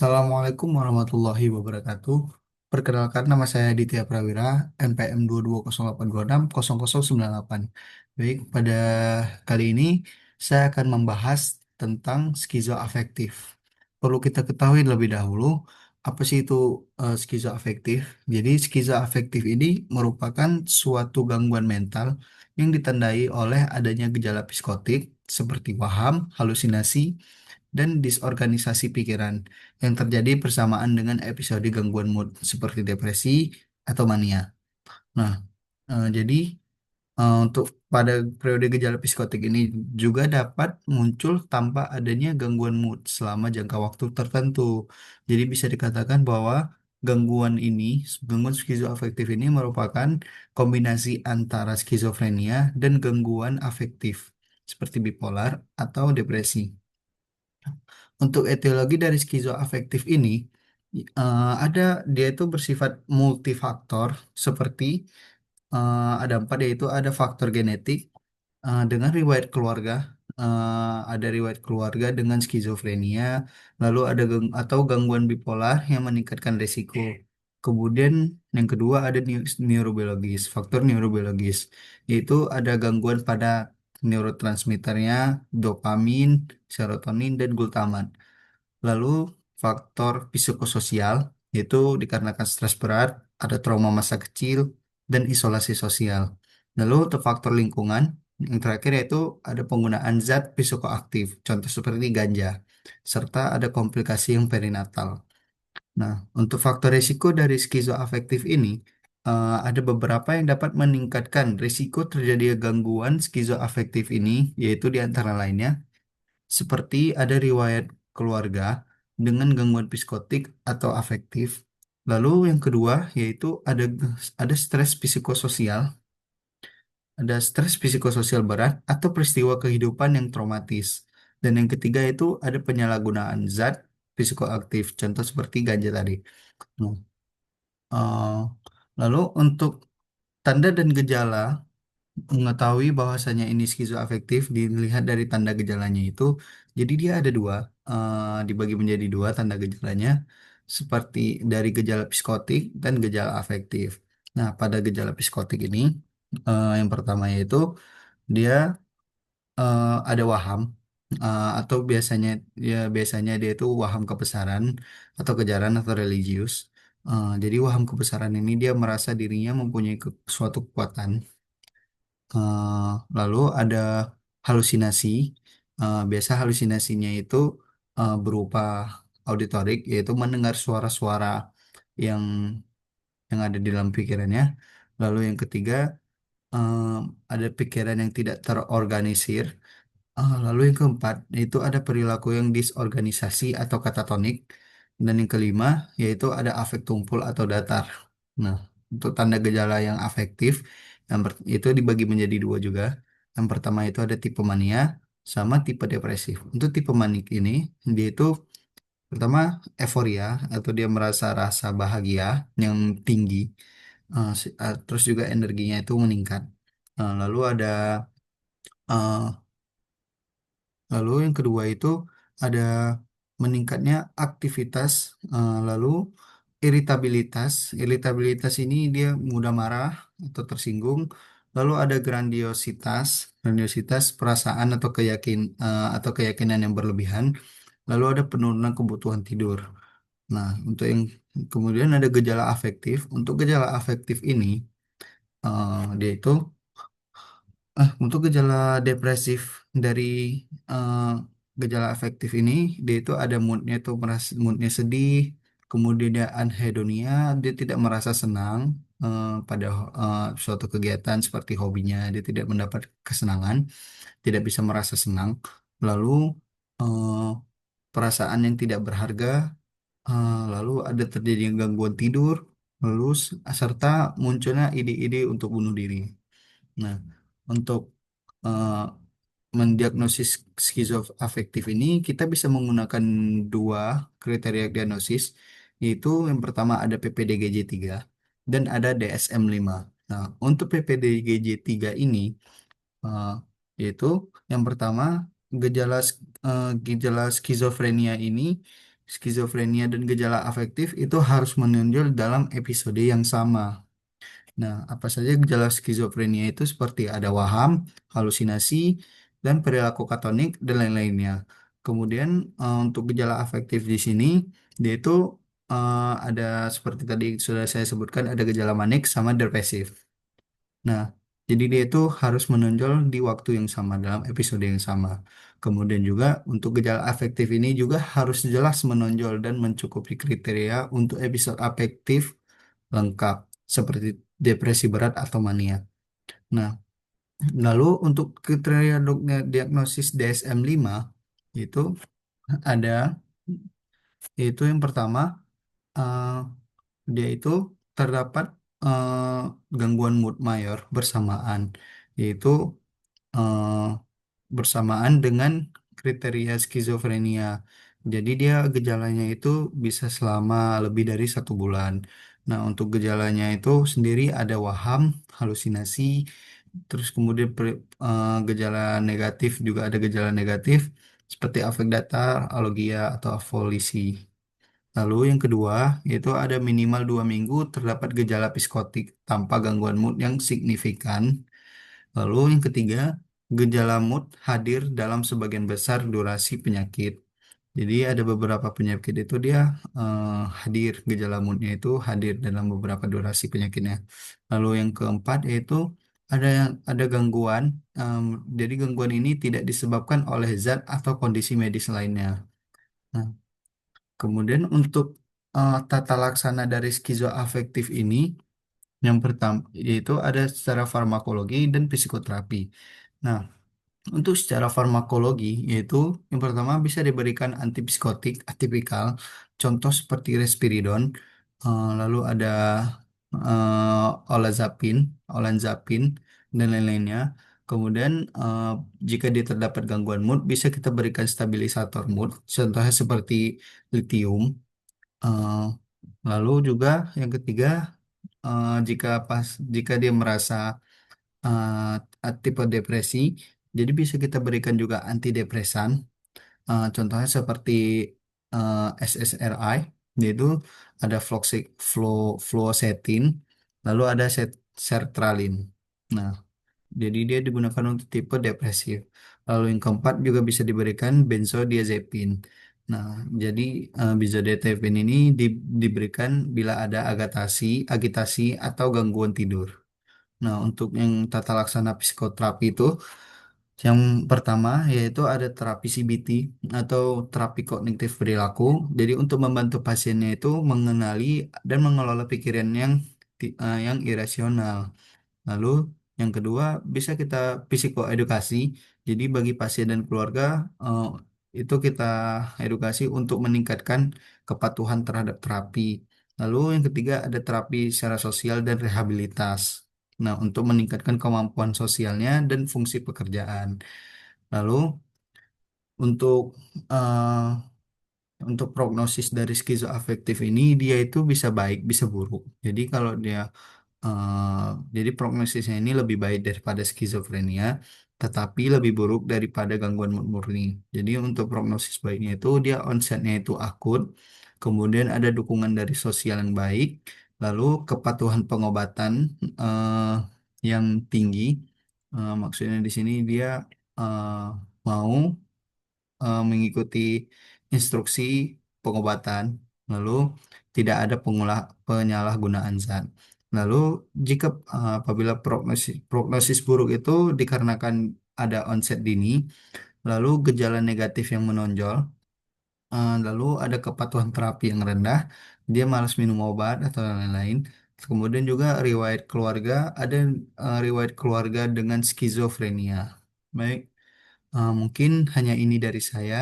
Assalamualaikum warahmatullahi wabarakatuh. Perkenalkan nama saya Ditya Prawira, NPM 22082600098. Baik, pada kali ini saya akan membahas tentang skizoafektif. Perlu kita ketahui lebih dahulu apa sih itu skizoafektif. Jadi skizoafektif ini merupakan suatu gangguan mental yang ditandai oleh adanya gejala psikotik seperti waham, halusinasi, dan disorganisasi pikiran yang terjadi bersamaan dengan episode gangguan mood seperti depresi atau mania. Nah, jadi untuk pada periode gejala psikotik ini juga dapat muncul tanpa adanya gangguan mood selama jangka waktu tertentu. Jadi bisa dikatakan bahwa gangguan skizoafektif ini merupakan kombinasi antara skizofrenia dan gangguan afektif seperti bipolar atau depresi. Untuk etiologi dari skizoafektif ini, ada dia itu bersifat multifaktor seperti ada empat, yaitu ada faktor genetik dengan riwayat keluarga, ada riwayat keluarga dengan skizofrenia, lalu ada atau gangguan bipolar yang meningkatkan risiko. Kemudian yang kedua ada neurobiologis, faktor neurobiologis, yaitu ada gangguan pada neurotransmitternya, dopamin, serotonin, dan glutamat. Lalu faktor psikososial, yaitu dikarenakan stres berat, ada trauma masa kecil, dan isolasi sosial. Lalu untuk faktor lingkungan, yang terakhir yaitu ada penggunaan zat psikoaktif, contoh seperti ganja, serta ada komplikasi yang perinatal. Nah, untuk faktor risiko dari skizoafektif ini, ada beberapa yang dapat meningkatkan risiko terjadi gangguan skizoafektif ini, yaitu di antara lainnya seperti ada riwayat keluarga dengan gangguan psikotik atau afektif. Lalu yang kedua yaitu ada stres psikososial berat atau peristiwa kehidupan yang traumatis. Dan yang ketiga itu ada penyalahgunaan zat psikoaktif, contoh seperti ganja tadi. Nah, eh, lalu untuk tanda dan gejala mengetahui bahwasanya ini skizoafektif dilihat dari tanda gejalanya itu. Jadi dia ada dua, dibagi menjadi dua tanda gejalanya, seperti dari gejala psikotik dan gejala afektif. Nah, pada gejala psikotik ini, yang pertama yaitu dia ada waham, atau biasanya dia itu waham kebesaran atau kejaran atau religius. Jadi waham kebesaran ini dia merasa dirinya mempunyai suatu kekuatan. Lalu ada halusinasi. Biasa halusinasinya itu berupa auditorik, yaitu mendengar suara-suara yang yang ada di dalam pikirannya. Lalu yang ketiga, eh, ada pikiran yang tidak terorganisir. Lalu yang keempat, yaitu ada perilaku yang disorganisasi atau katatonik. Dan yang kelima, yaitu ada afek tumpul atau datar. Nah, untuk tanda gejala yang afektif, itu dibagi menjadi dua juga. Yang pertama itu ada tipe mania sama tipe depresif. Untuk tipe manik ini, dia itu pertama euforia atau dia merasa rasa bahagia yang tinggi. Terus juga energinya itu meningkat. Lalu ada eh, Lalu yang kedua itu ada meningkatnya aktivitas, lalu iritabilitas. Iritabilitas ini dia mudah marah atau tersinggung. Lalu ada grandiositas, grandiositas perasaan atau keyakinan yang berlebihan. Lalu ada penurunan kebutuhan tidur. Nah, untuk yang kemudian ada gejala afektif. Untuk gejala afektif ini, dia itu untuk gejala depresif dari eh, gejala afektif ini, dia itu ada moodnya itu merasa moodnya sedih, kemudian dia anhedonia, dia tidak merasa senang pada suatu kegiatan seperti hobinya, dia tidak mendapat kesenangan, tidak bisa merasa senang, lalu eh, perasaan yang tidak berharga, lalu ada terjadi gangguan tidur, lalu serta munculnya ide-ide untuk bunuh diri. Nah, untuk eh, mendiagnosis skizoafektif ini kita bisa menggunakan dua kriteria diagnosis, yaitu yang pertama ada PPDGJ 3 dan ada DSM-5. Nah, untuk PPDGJ 3 ini eh, yaitu yang pertama gejala skizofrenia ini skizofrenia dan gejala afektif itu harus menonjol dalam episode yang sama. Nah, apa saja gejala skizofrenia itu seperti ada waham, halusinasi, dan perilaku katonik dan lain-lainnya. Kemudian untuk gejala afektif di sini dia itu ada seperti tadi sudah saya sebutkan ada gejala manik sama depresif. Nah, jadi dia itu harus menonjol di waktu yang sama dalam episode yang sama. Kemudian juga untuk gejala afektif ini juga harus jelas menonjol dan mencukupi kriteria untuk episode afektif lengkap seperti depresi berat atau mania. Nah, lalu untuk kriteria diagnosis DSM-5 itu ada itu yang pertama eh, dia itu terdapat gangguan mood mayor bersamaan yaitu eh, bersamaan dengan kriteria skizofrenia. Jadi dia gejalanya itu bisa selama lebih dari 1 bulan. Nah, untuk gejalanya itu sendiri ada waham, halusinasi, terus kemudian gejala negatif juga ada gejala negatif seperti afek datar, alogia, atau afolisi. Lalu yang kedua, yaitu ada minimal 2 minggu terdapat gejala psikotik tanpa gangguan mood yang signifikan. Lalu yang ketiga, gejala mood hadir dalam sebagian besar durasi penyakit. Jadi ada beberapa penyakit itu dia hadir, gejala moodnya itu hadir dalam beberapa durasi penyakitnya. Lalu yang keempat yaitu ada gangguan, jadi gangguan ini tidak disebabkan oleh zat atau kondisi medis lainnya. Nah, kemudian untuk tata laksana dari skizoafektif ini, yang pertama yaitu ada secara farmakologi dan psikoterapi. Nah, untuk secara farmakologi, yaitu yang pertama bisa diberikan antipsikotik atipikal, contoh seperti risperidon, lalu ada olazapin, olanzapin, dan lain-lainnya. Kemudian jika dia terdapat gangguan mood, bisa kita berikan stabilisator mood, contohnya seperti lithium. Eh, Lalu juga yang ketiga, jika dia merasa tipe depresi, jadi bisa kita berikan juga antidepresan. Contohnya seperti SSRI, yaitu ada fluoxetine, lalu ada sertralin. Nah, jadi dia digunakan untuk tipe depresif. Lalu yang keempat juga bisa diberikan benzodiazepin. Nah, jadi benzodiazepin ini diberikan bila ada agitasi atau gangguan tidur. Nah, untuk yang tata laksana psikoterapi itu, yang pertama yaitu ada terapi CBT atau terapi kognitif perilaku. Jadi untuk membantu pasiennya itu mengenali dan mengelola pikiran yang irasional. Lalu yang kedua bisa kita psikoedukasi. Jadi bagi pasien dan keluarga itu kita edukasi untuk meningkatkan kepatuhan terhadap terapi. Lalu yang ketiga ada terapi secara sosial dan rehabilitas. Nah, untuk meningkatkan kemampuan sosialnya dan fungsi pekerjaan. Lalu untuk eh, untuk prognosis dari skizoafektif ini dia itu bisa baik, bisa buruk. Jadi kalau dia eh, jadi prognosisnya ini lebih baik daripada skizofrenia, tetapi lebih buruk daripada gangguan mood murni. Jadi untuk prognosis baiknya itu dia onsetnya itu akut, kemudian ada dukungan dari sosial yang baik, lalu kepatuhan pengobatan eh, yang tinggi. Maksudnya di sini dia eh, mau mengikuti instruksi pengobatan, lalu tidak ada penyalahgunaan zat. Lalu jika apabila prognosis buruk itu dikarenakan ada onset dini, lalu gejala negatif yang menonjol, lalu ada kepatuhan terapi yang rendah, dia malas minum obat atau lain-lain. Kemudian juga ada riwayat keluarga dengan skizofrenia. Baik. Mungkin hanya ini dari saya.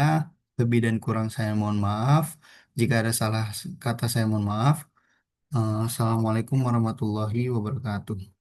Lebih dan kurang saya mohon maaf. Jika ada salah kata saya mohon maaf. Assalamualaikum warahmatullahi wabarakatuh.